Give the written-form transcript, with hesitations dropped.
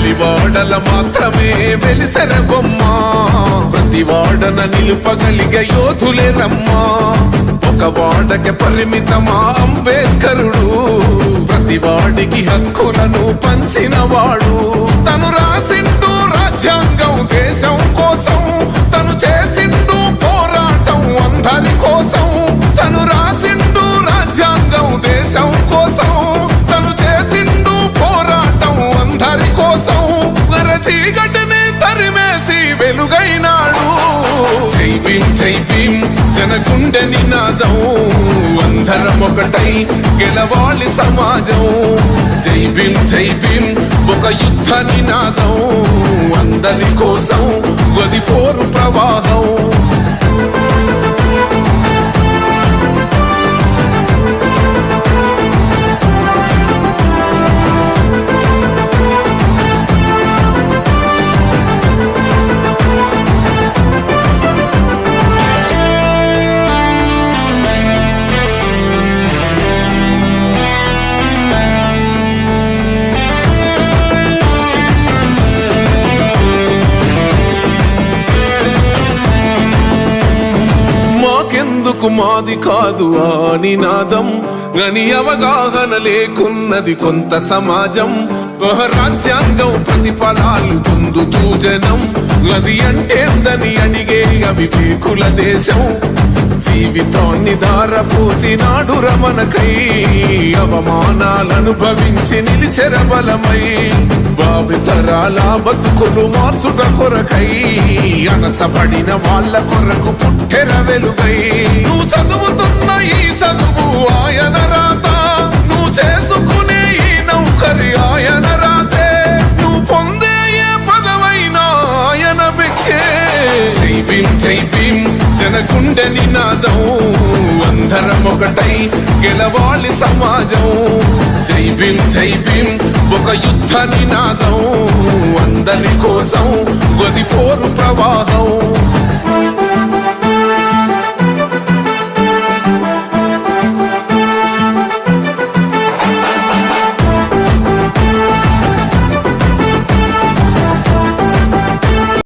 వెలివాడల మాత్రమే వెలిసెర బొమ్మ ప్రతి వాడన నిలుపగలిగే యోధులే రమ్మా ఒక వాడకి పరిమితమా అంబేద్కరుడు ప్రతి వాడికి హక్కులను పంచినవాడు తను రాసిండు రాజ్యాంగం దేశం కోసం తను చేసిండు పోరాటం అందరి కోసం తను రాసిండు రాజ్యాంగం దేశం కోసం తను చేసిండు పోరాటం అందరి కోసం చీకటిని తరిమేసి వెలుగైనాడు జై భీమ్ జనగుండె నినాదం అందరం ఒకటై గెలవాలి సమాజం జై భీమ్ ఒక యుద్ధ నినాదం అందరి కోసం గది పోరు ప్రవాహం ఎందుకు మాది కాదు ఆ నినాదం గని అవగాహన లేకున్నది కొంత సమాజం రాజ్యాంగం ప్రతిఫలాలు పొందుతూ జనం గది అంటేందని అడిగే అవివేకుల దేశం జీవితాన్ని దారపోసినాడు రమణకై అవమానాలను భవించి నిలిచెర బలమై భావితరాల బతుకులు మార్చుట కొరకై అణచబడిన వాళ్ళ కొరకు పుట్టెర వెలుగై నువ్వు చదువుతున్న ఈ చదువు ఆయన రాత నువ్వు చేసుకునే ఈ నౌకరి ఆయన రాతే నువ్వు పొందే ఏ పదవైనా ఆయన భిక్షే జై భీమ్ జనగుండె నినాదం అందరం ఒకటై గెలవాలి సమాజం జై భీమ్ ఒక యుద్ధ నినాదం అందరి కోసం గది పోరు ప్రవాహం